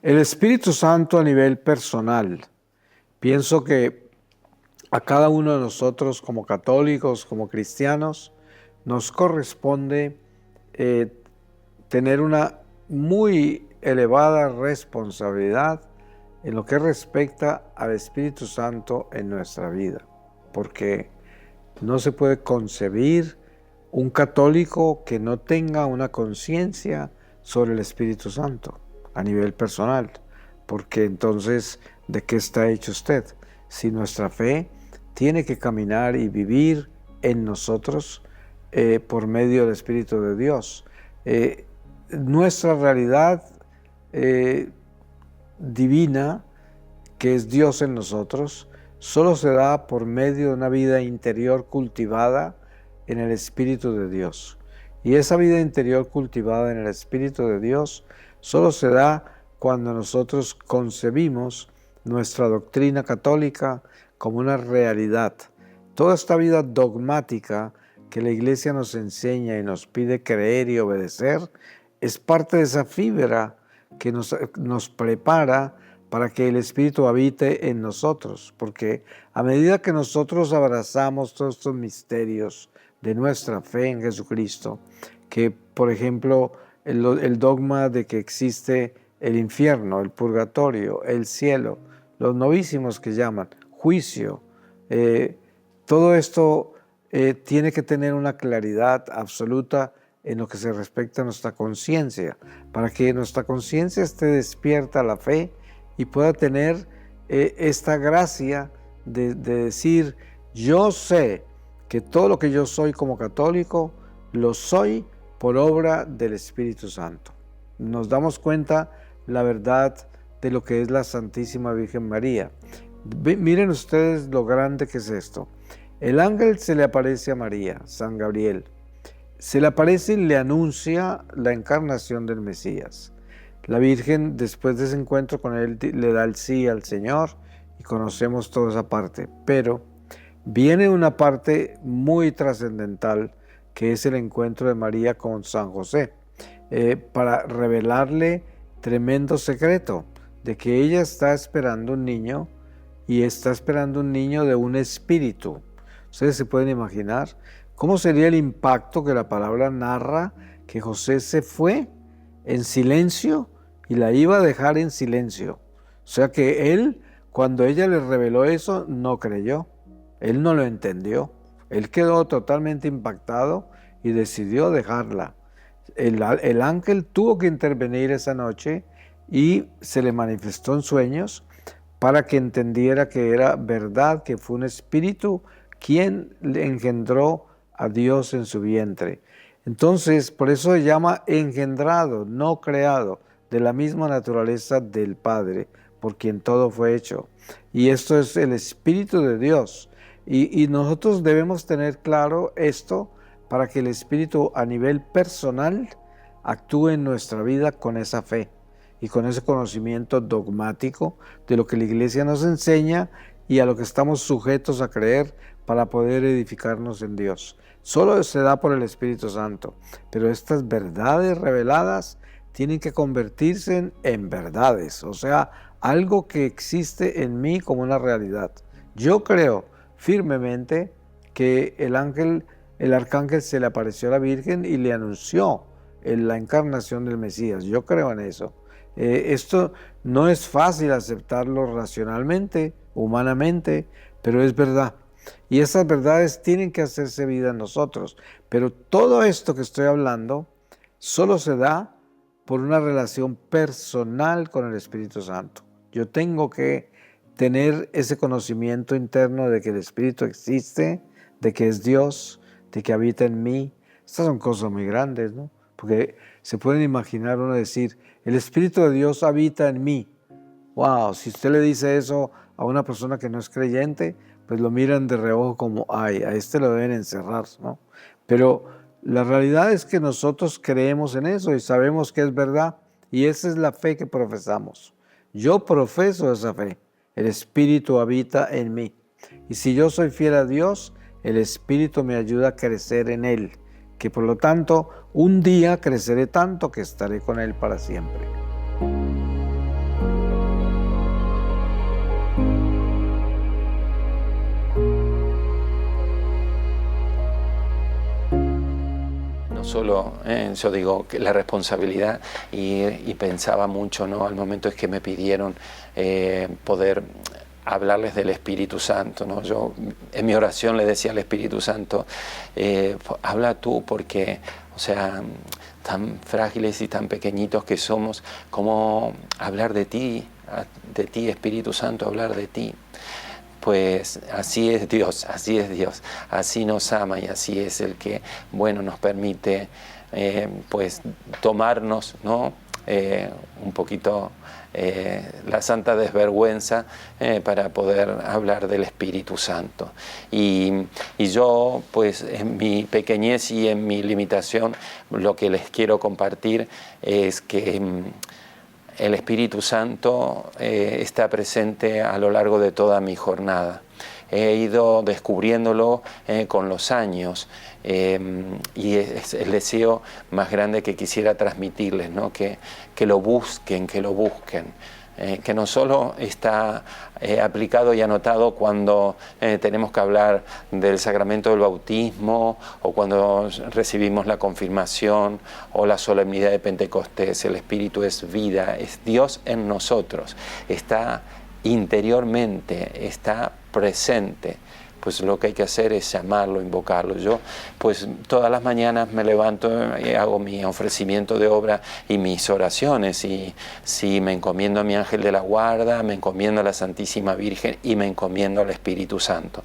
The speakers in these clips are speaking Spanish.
El Espíritu Santo a nivel personal. Pienso que a cada uno de nosotros como católicos, como cristianos, nos corresponde tener una muy elevada responsabilidad en lo que respecta al Espíritu Santo en nuestra vida, porque no se puede concebir un católico que no tenga una conciencia sobre el Espíritu Santo a nivel personal, porque entonces, ¿de qué está hecho usted? Si nuestra fe tiene que caminar y vivir en nosotros por medio del Espíritu de Dios. Nuestra realidad divina, que es Dios en nosotros, solo se da por medio de una vida interior cultivada en el Espíritu de Dios. Y esa vida interior cultivada en el Espíritu de Dios solo se da cuando nosotros concebimos nuestra doctrina católica como una realidad. Toda esta vida dogmática que la Iglesia nos enseña y nos pide creer y obedecer es parte de esa fibra que nos prepara para que el Espíritu habite en nosotros, porque a medida que nosotros abrazamos todos estos misterios de nuestra fe en Jesucristo, que por ejemplo el dogma de que existe el infierno, el purgatorio, el cielo, los novísimos que llaman, juicio, todo esto tiene que tener una claridad absoluta en lo que se respecta a nuestra conciencia, para que nuestra conciencia esté despierta a la fe y pueda tener esta gracia de decir, yo sé que todo lo que yo soy como católico, lo soy por obra del Espíritu Santo. Nos damos cuenta la verdad de lo que es la Santísima Virgen María. Miren ustedes lo grande que es esto. El ángel se le aparece a María, San Gabriel. Se le aparece y le anuncia la encarnación del Mesías. La Virgen, después de ese encuentro con él, le da el sí al Señor y conocemos toda esa parte. Pero viene una parte muy trascendental que es el encuentro de María con San José, para revelarle tremendo secreto de que ella está esperando un niño y está esperando un niño de un espíritu. Ustedes se pueden imaginar cómo sería el impacto que la palabra narra que José se fue en silencio y la iba a dejar en silencio. O sea que él, cuando ella le reveló eso, no creyó. Él no lo entendió. Él quedó totalmente impactado y decidió dejarla. El ángel tuvo que intervenir esa noche y se le manifestó en sueños para que entendiera que era verdad, que fue un espíritu quien le engendró a Dios en su vientre. Entonces, por eso se llama engendrado, no creado, de la misma naturaleza del Padre, por quien todo fue hecho. Y esto es el Espíritu de Dios. Y nosotros debemos tener claro esto para que el Espíritu a nivel personal actúe en nuestra vida con esa fe y con ese conocimiento dogmático de lo que la Iglesia nos enseña y a lo que estamos sujetos a creer para poder edificarnos en Dios. Solo se da por el Espíritu Santo, pero estas verdades reveladas tienen que convertirse en verdades, o sea, algo que existe en mí como una realidad. Yo creo firmemente que el arcángel se le apareció a la Virgen y le anunció la encarnación del Mesías. Yo creo en eso. Esto no es fácil aceptarlo racionalmente, humanamente, pero es verdad. Y esas verdades tienen que hacerse vida en nosotros. Pero todo esto que estoy hablando solo se da por una relación personal con el Espíritu Santo. Yo tengo que tener ese conocimiento interno de que el Espíritu existe, de que es Dios, de que habita en mí. Estas son cosas muy grandes, ¿no? Porque se pueden imaginar uno decir, el Espíritu de Dios habita en mí. Wow, si usted le dice eso a una persona que no es creyente, pues lo miran de reojo como, ay, a este lo deben encerrar, ¿no? Pero la realidad es que nosotros creemos en eso y sabemos que es verdad. Y esa es la fe que profesamos. Yo profeso esa fe. El Espíritu habita en mí. Y si yo soy fiel a Dios, el Espíritu me ayuda a crecer en Él. Que por lo tanto, un día creceré tanto que estaré con Él para siempre. solo, yo digo, que la responsabilidad y pensaba mucho, ¿no? Al momento es que me pidieron poder hablarles del Espíritu Santo, ¿no? Yo en mi oración le decía al Espíritu Santo, habla tú porque, o sea, tan frágiles y tan pequeñitos que somos, ¿cómo hablar de ti, Espíritu Santo, hablar de ti? Pues así es Dios, así nos ama y así es el que, bueno, nos permite pues tomarnos, ¿no? Un poquito la santa desvergüenza para poder hablar del Espíritu Santo. Y yo, pues en mi pequeñez y en mi limitación, lo que les quiero compartir es que el Espíritu Santo está presente a lo largo de toda mi jornada. He ido descubriéndolo con los años y es el deseo más grande que quisiera transmitirles, ¿no? Que lo busquen, que no solo está aplicado y anotado cuando tenemos que hablar del sacramento del bautismo o cuando recibimos la confirmación o la solemnidad de Pentecostés. El Espíritu es vida, es Dios en nosotros, está interiormente, está presente. Pues lo que hay que hacer es llamarlo, invocarlo. Yo pues todas las mañanas me levanto y hago mi ofrecimiento de obra y mis oraciones, y si me encomiendo a mi ángel de la guarda, me encomiendo a la Santísima Virgen y me encomiendo al Espíritu Santo.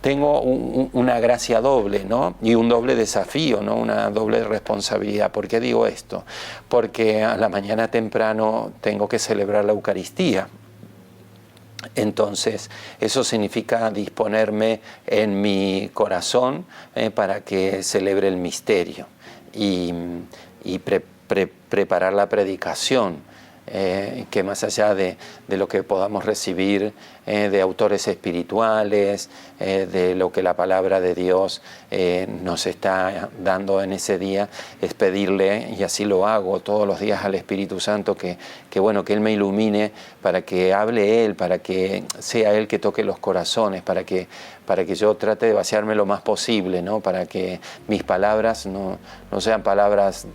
Tengo una gracia doble, ¿no? Y un doble desafío, ¿no? Una doble responsabilidad. ¿Por qué digo esto? Porque a la mañana temprano tengo que celebrar la Eucaristía. Entonces, eso significa disponerme en mi corazón para que celebre el misterio y preparar la predicación, que más allá de lo que podamos recibir de autores espirituales, de lo que la palabra de Dios nos está dando en ese día, es pedirle, y así lo hago todos los días al Espíritu Santo, que bueno, que Él me ilumine para que hable Él, para que sea Él que toque los corazones, para que yo trate de vaciarme lo más posible, ¿no? Para que mis palabras no sean palabras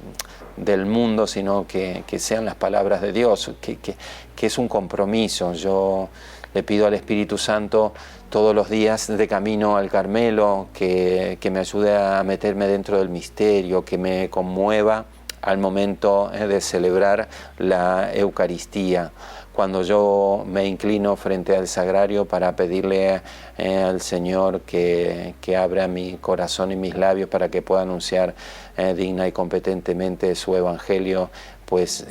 del mundo, sino que sean las palabras de Dios, que es un compromiso. Yo le pido al Espíritu Santo todos los días de camino al Carmelo que me ayude a meterme dentro del misterio, que me conmueva al momento de celebrar la Eucaristía. Cuando yo me inclino frente al sagrario para pedirle al Señor que abra mi corazón y mis labios para que pueda anunciar digna y competentemente su Evangelio, pues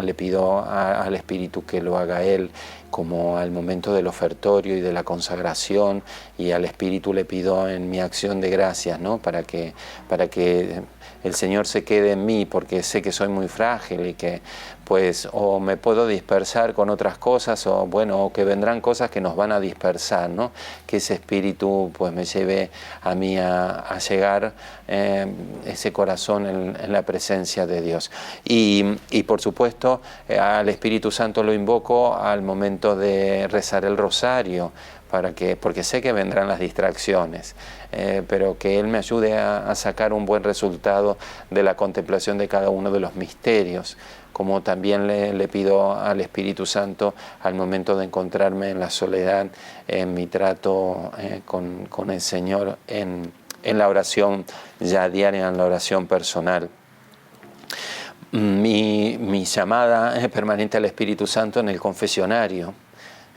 le pido al Espíritu que lo haga Él, como al momento del ofertorio y de la consagración, y al Espíritu le pido en mi acción de gracias, ¿no? Para que el Señor se quede en mí, porque sé que soy muy frágil y que pues o me puedo dispersar con otras cosas o que vendrán cosas que nos van a dispersar, ¿no? Que ese Espíritu pues me lleve a mí a llegar ese corazón en la presencia de Dios. Y por supuesto al Espíritu Santo lo invoco al momento de rezar el rosario, porque sé que vendrán las distracciones, pero que Él me ayude a sacar un buen resultado de la contemplación de cada uno de los misterios, como también le pido al Espíritu Santo al momento de encontrarme en la soledad, en mi trato con el Señor, en la oración ya diaria, en la oración personal. Mi llamada permanente al Espíritu Santo en el confesionario.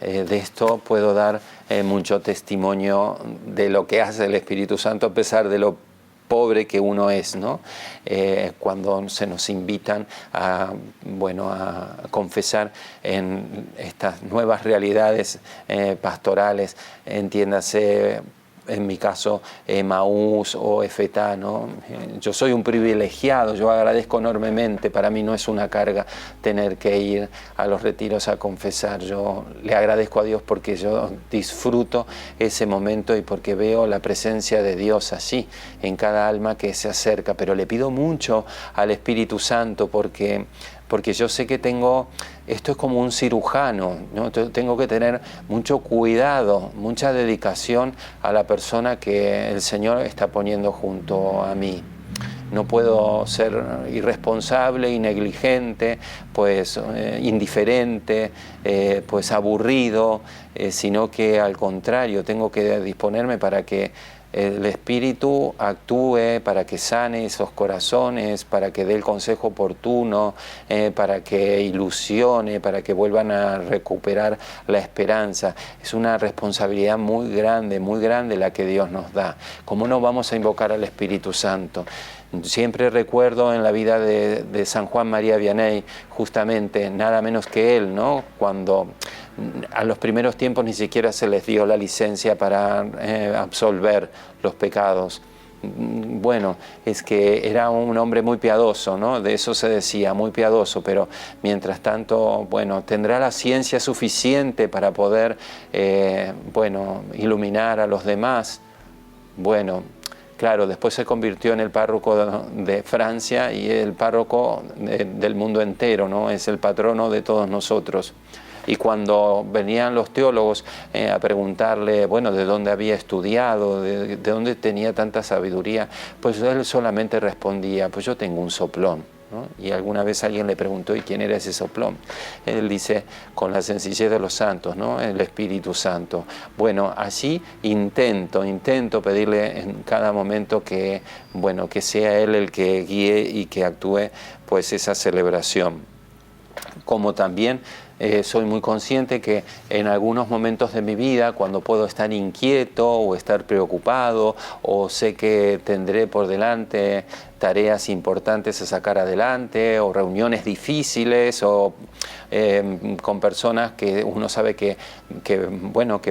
De esto puedo dar mucho testimonio de lo que hace el Espíritu Santo a pesar de lo pobre que uno es, ¿no? Cuando se nos invitan a confesar en estas nuevas realidades pastorales, entiéndase, en mi caso, Emaús o Efetá, ¿no? Yo soy un privilegiado, yo agradezco enormemente, para mí no es una carga tener que ir a los retiros a confesar. Yo le agradezco a Dios porque yo disfruto ese momento y porque veo la presencia de Dios allí, en cada alma que se acerca, pero le pido mucho al Espíritu Santo porque yo sé que esto es como un cirujano, ¿no? Tengo que tener mucho cuidado, mucha dedicación a la persona que el Señor está poniendo junto a mí. no puedo ser irresponsable y negligente, pues indiferente, pues aburrido, sino que al contrario, tengo que disponerme para que el Espíritu actúe, para que sane esos corazones, para que dé el consejo oportuno, para que ilusione, para que vuelvan a recuperar la esperanza. Es una responsabilidad muy grande la que Dios nos da. ¿Cómo no vamos a invocar al Espíritu Santo? Siempre recuerdo en la vida de San Juan María Vianney, justamente, nada menos que él, ¿no? Cuando a los primeros tiempos ni siquiera se les dio la licencia para absolver los pecados. Bueno, es que era un hombre muy piadoso, ¿no? De eso se decía, muy piadoso, pero mientras tanto, bueno, tendrá la ciencia suficiente para poder, bueno, iluminar a los demás. Bueno, claro, después se convirtió en el párroco de Francia y el párroco del mundo entero, ¿no? Es el patrono de todos nosotros. Y cuando venían los teólogos a preguntarle, bueno, de dónde había estudiado, de dónde tenía tanta sabiduría, pues él solamente respondía, pues yo tengo un soplón, ¿no? Y alguna vez alguien le preguntó, ¿y quién era ese soplón? Él dice, con la sencillez de los santos, ¿no? El Espíritu Santo. Bueno, así intento pedirle en cada momento que, bueno, que sea Él el que guíe y que actúe pues esa celebración. Como también soy muy consciente que en algunos momentos de mi vida, cuando puedo estar inquieto o estar preocupado, o sé que tendré por delante tareas importantes a sacar adelante, o reuniones difíciles, o con personas que uno sabe que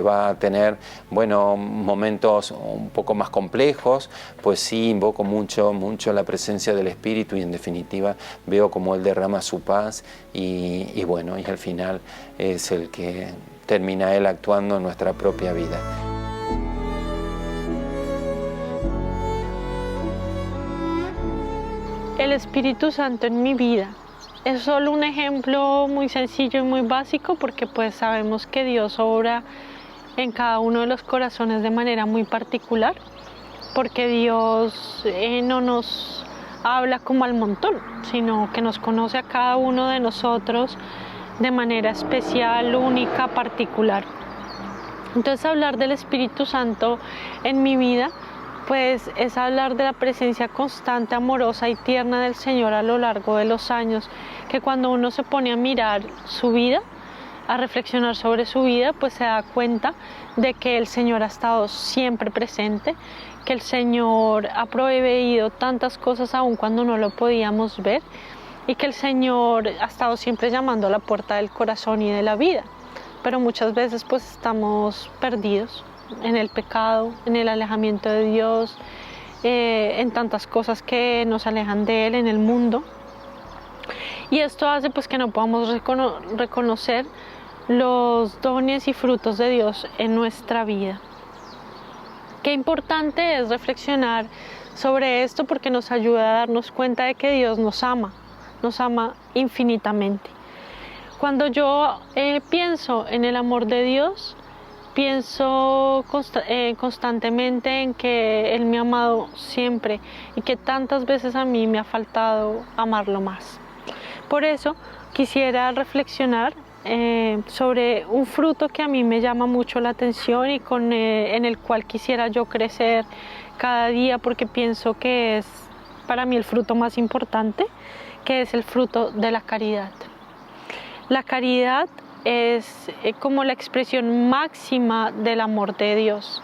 va a tener momentos un poco más complejos, pues sí invoco mucho la presencia del Espíritu y en definitiva veo como Él derrama su paz y al final es el que termina Él actuando en nuestra propia vida. El Espíritu Santo en mi vida es solo un ejemplo muy sencillo y muy básico, porque pues sabemos que Dios obra en cada uno de los corazones de manera muy particular, porque Dios no nos habla como al montón, sino que nos conoce a cada uno de nosotros de manera especial, única, particular. Entonces, hablar del Espíritu Santo en mi vida pues es hablar de la presencia constante, amorosa y tierna del Señor a lo largo de los años, que cuando uno se pone a mirar su vida, a reflexionar sobre su vida, pues se da cuenta de que el Señor ha estado siempre presente, que el Señor ha proveído tantas cosas aun cuando no lo podíamos ver, y que el Señor ha estado siempre llamando a la puerta del corazón y de la vida. Pero muchas veces pues estamos perdidos en el pecado, en el alejamiento de Dios, en tantas cosas que nos alejan de Él en el mundo. Y esto hace pues que no podamos reconocer los dones y frutos de Dios en nuestra vida. Qué importante es reflexionar sobre esto, porque nos ayuda a darnos cuenta de que Dios nos ama infinitamente. Cuando yo pienso en el amor de Dios, pienso constantemente en que Él me ha amado siempre y que tantas veces a mí me ha faltado amarlo más. Por eso quisiera reflexionar sobre un fruto que a mí me llama mucho la atención y en el cual quisiera yo crecer cada día, porque pienso que es para mí el fruto más importante, que es el fruto de la caridad. La caridad es como la expresión máxima del amor de Dios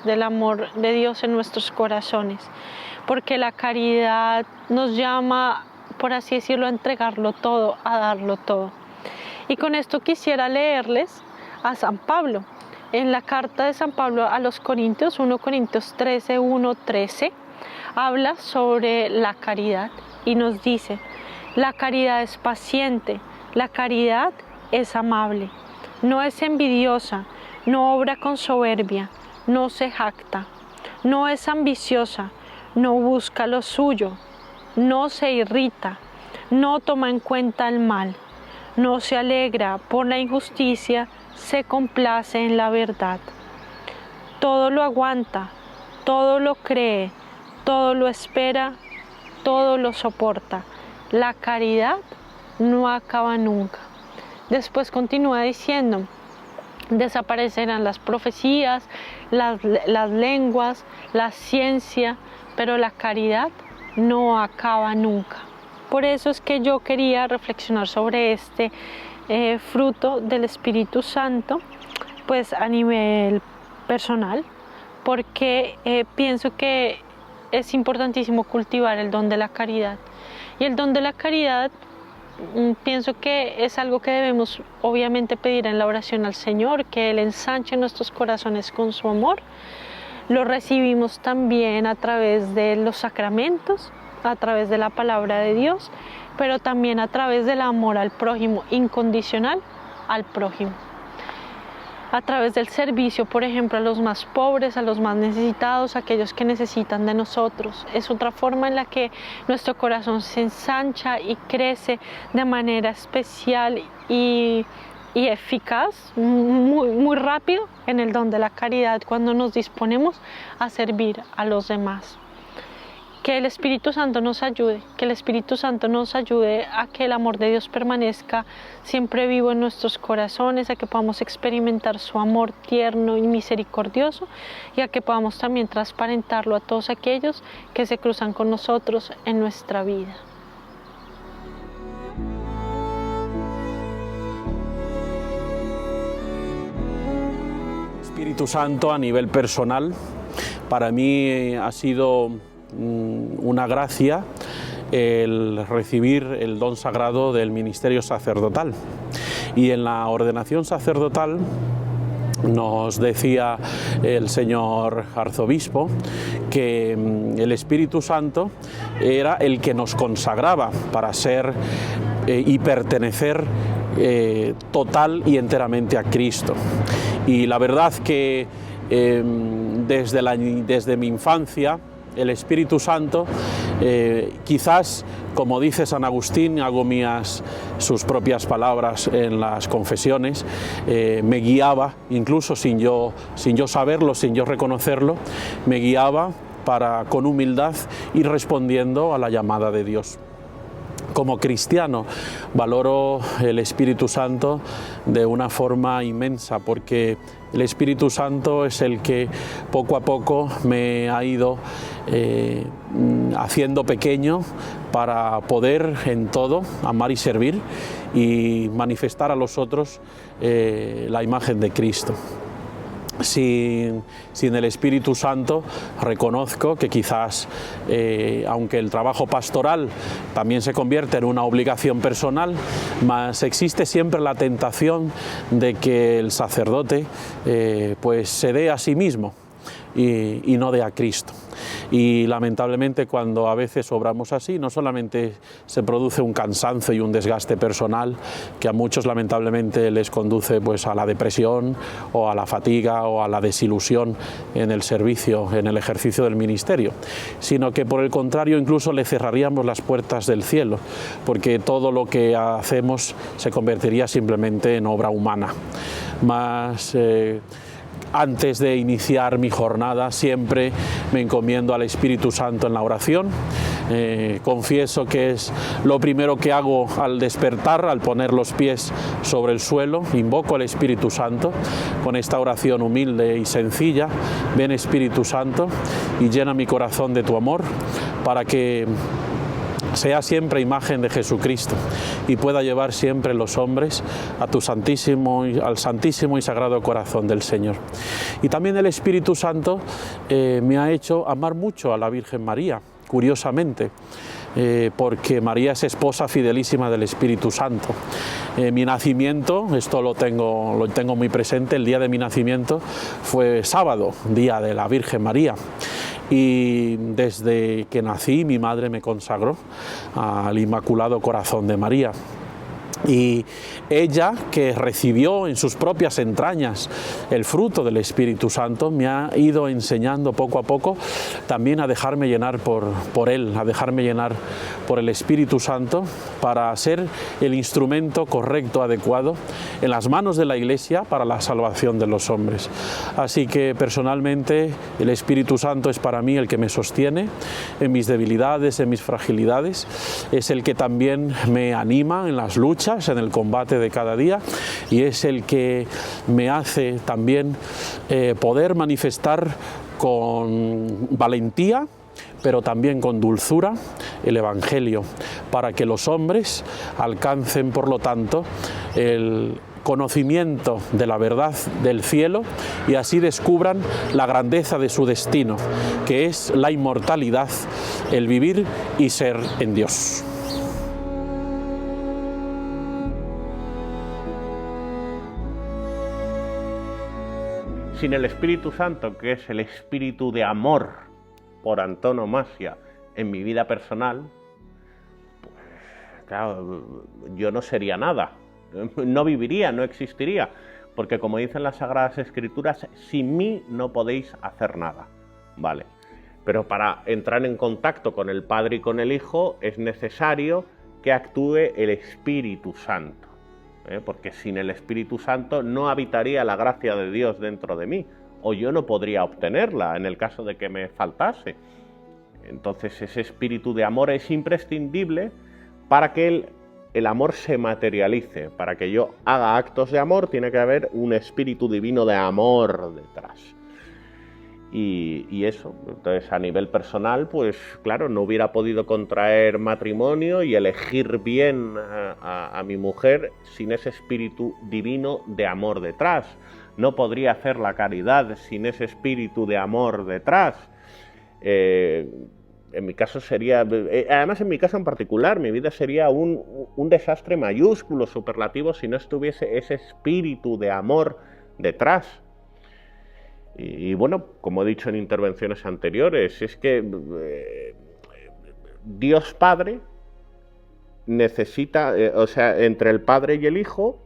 en nuestros corazones, porque la caridad nos llama, por así decirlo, a entregarlo todo, a darlo todo. Y con esto quisiera leerles a San Pablo. En la carta de San Pablo a los Corintios, 1 Corintios 13, 1, 13, habla sobre la caridad y nos dice: la caridad es paciente, la caridad es amable. No es envidiosa, no obra con soberbia, no se jacta, no es ambiciosa, no busca lo suyo, no se irrita, no toma en cuenta el mal, no se alegra por la injusticia, se complace en la verdad. Todo lo aguanta, todo lo cree, todo lo espera, todo lo soporta. La caridad no acaba nunca. Después continúa diciendo, desaparecerán las profecías, las lenguas, la ciencia, pero la caridad no acaba nunca. Por eso es que yo quería reflexionar sobre este fruto del Espíritu Santo, pues a nivel personal, porque pienso que es importantísimo cultivar el don de la caridad. Y el don de la caridad pienso que es algo que debemos obviamente pedir en la oración al Señor, que Él ensanche nuestros corazones con su amor. Lo recibimos también a través de los sacramentos, a través de la palabra de Dios, pero también a través del amor al prójimo, incondicional al prójimo. A través del servicio, por ejemplo, a los más pobres, a los más necesitados, a aquellos que necesitan de nosotros. Es otra forma en la que nuestro corazón se ensancha y crece de manera especial y eficaz, muy rápido en el don de la caridad cuando nos disponemos a servir a los demás. Que el Espíritu Santo nos ayude, que el Espíritu Santo nos ayude a que el amor de Dios permanezca siempre vivo en nuestros corazones, a que podamos experimentar su amor tierno y misericordioso y a que podamos también transparentarlo a todos aquellos que se cruzan con nosotros en nuestra vida. Espíritu Santo a nivel personal, para mí ha sido una gracia el recibir el don sagrado del ministerio sacerdotal. Y en la ordenación sacerdotal nos decía el señor arzobispo que el Espíritu Santo era el que nos consagraba para ser y pertenecer total y enteramente a Cristo. Y la verdad que desde mi infancia el Espíritu Santo, quizás, como dice San Agustín, hago mías sus propias palabras en las confesiones, me guiaba, incluso sin yo saberlo, sin yo reconocerlo, me guiaba para con humildad ir respondiendo a la llamada de Dios. Como cristiano valoro el Espíritu Santo de una forma inmensa, porque el Espíritu Santo es el que poco a poco me ha ido haciendo pequeño para poder en todo amar y servir y manifestar a los otros la imagen de Cristo. Sin el Espíritu Santo reconozco que quizás, aunque el trabajo pastoral también se convierte en una obligación personal, mas existe siempre la tentación de que el sacerdote pues se dé a sí mismo y no dé a Cristo. Y lamentablemente cuando a veces obramos así, no solamente se produce un cansancio y un desgaste personal que a muchos lamentablemente les conduce pues a la depresión o a la fatiga o a la desilusión en el servicio, en el ejercicio del ministerio, sino que por el contrario incluso le cerraríamos las puertas del cielo, porque todo lo que hacemos se convertiría simplemente en obra humana. Más antes de iniciar mi jornada siempre me encomiendo al Espíritu Santo en la oración. Confieso que es lo primero que hago al despertar, al poner los pies sobre el suelo, invoco al Espíritu Santo con esta oración humilde y sencilla: ven Espíritu Santo y llena mi corazón de tu amor, para que sea siempre imagen de Jesucristo y pueda llevar siempre los hombres a al santísimo y sagrado corazón del Señor. Y también el Espíritu Santo me ha hecho amar mucho a la Virgen María, curiosamente, porque María es esposa fidelísima del Espíritu Santo. Mi nacimiento, esto lo tengo muy presente, el día de mi nacimiento fue sábado, día de la Virgen María. Y desde que nací mi madre me consagró al Inmaculado Corazón de María. Y ella, que recibió en sus propias entrañas el fruto del Espíritu Santo, me ha ido enseñando poco a poco también a dejarme llenar por Él, a dejarme llenar por el Espíritu Santo para ser el instrumento correcto, adecuado, en las manos de la Iglesia para la salvación de los hombres. Así que personalmente el Espíritu Santo es para mí el que me sostiene en mis debilidades, en mis fragilidades, es el que también me anima en las luchas, en el combate de cada día, y es el que me hace también poder manifestar con valentía, pero también con dulzura, el Evangelio, para que los hombres alcancen, por lo tanto, el conocimiento de la verdad del cielo y así descubran la grandeza de su destino, que es la inmortalidad, el vivir y ser en Dios. Sin el Espíritu Santo, que es el espíritu de amor por antonomasia en mi vida personal, pues claro, yo no sería nada, no viviría, no existiría, porque como dicen las Sagradas Escrituras, sin mí no podéis hacer nada, ¿vale? Pero para entrar en contacto con el Padre y con el Hijo es necesario que actúe el Espíritu Santo. Porque sin el Espíritu Santo no habitaría la gracia de Dios dentro de mí, o yo no podría obtenerla en el caso de que me faltase. Entonces ese espíritu de amor es imprescindible para que el amor se materialice. Para que yo haga actos de amor tiene que haber un espíritu divino de amor detrás. Y eso, entonces a nivel personal, pues claro, no hubiera podido contraer matrimonio y elegir bien a mi mujer sin ese espíritu divino de amor detrás. No podría hacer la caridad sin ese espíritu de amor detrás. En mi caso sería, además en mi caso en particular, mi vida sería un desastre mayúsculo, superlativo, si no estuviese ese espíritu de amor detrás. Y bueno, como he dicho en intervenciones anteriores, es que Dios Padre necesita, o sea, entre el Padre y el Hijo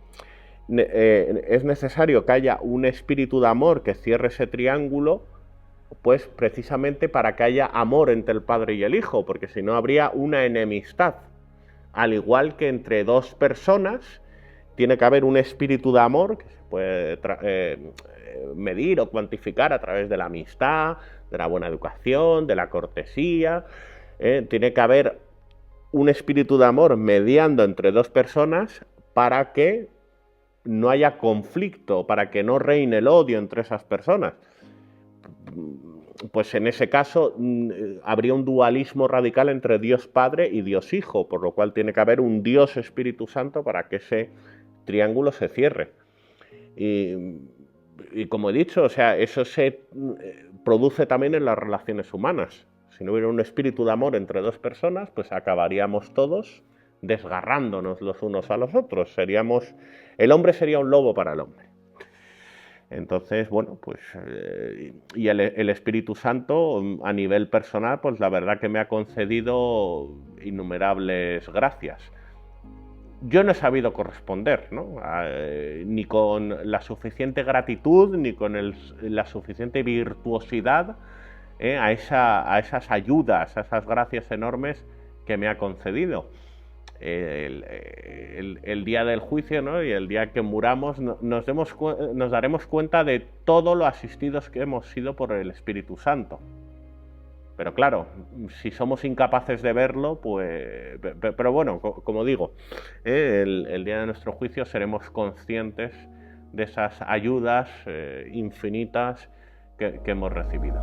es necesario que haya un espíritu de amor que cierre ese triángulo, pues precisamente para que haya amor entre el Padre y el Hijo, porque si no habría una enemistad. Al igual que entre dos personas tiene que haber un espíritu de amor que se puede medir o cuantificar a través de la amistad, de la buena educación, de la cortesía. Tiene que haber un espíritu de amor mediando entre dos personas para que no haya conflicto, para que no reine el odio entre esas personas. Pues en ese caso habría un dualismo radical entre Dios Padre y Dios Hijo, por lo cual tiene que haber un Dios Espíritu Santo para que ese triángulo se cierre. Y como he dicho, o sea, eso se produce también en las relaciones humanas. Si no hubiera un espíritu de amor entre dos personas, pues acabaríamos todos desgarrándonos los unos a los otros. El hombre sería un lobo para el hombre. Entonces, bueno, pues y el Espíritu Santo a nivel personal, pues la verdad que me ha concedido innumerables gracias. Yo no he sabido corresponder, ¿no? Ni con la suficiente gratitud, ni con la suficiente virtuosidad a esas ayudas, a esas gracias enormes que me ha concedido. El día del juicio, ¿no? Y el día que muramos nos daremos cuenta de todo lo asistidos que hemos sido por el Espíritu Santo. Pero claro, si somos incapaces de verlo, pues... Pero bueno, como digo, el día de nuestro juicio seremos conscientes de esas ayudas infinitas que hemos recibido.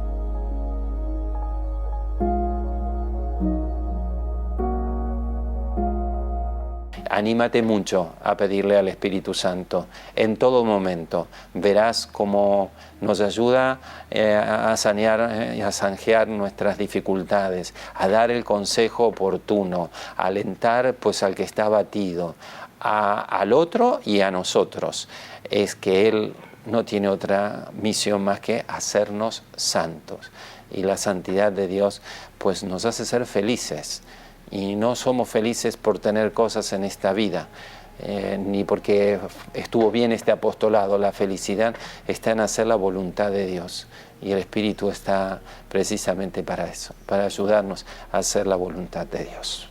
Anímate mucho a pedirle al Espíritu Santo en todo momento. Verás cómo nos ayuda a sanear y a zanjear nuestras dificultades, a dar el consejo oportuno, a alentar pues al que está abatido, al otro y a nosotros. Es que Él no tiene otra misión más que hacernos santos. Y la santidad de Dios pues nos hace ser felices. Y no somos felices por tener cosas en esta vida, ni porque estuvo bien este apostolado. La felicidad está en hacer la voluntad de Dios, y el Espíritu está precisamente para eso, para ayudarnos a hacer la voluntad de Dios.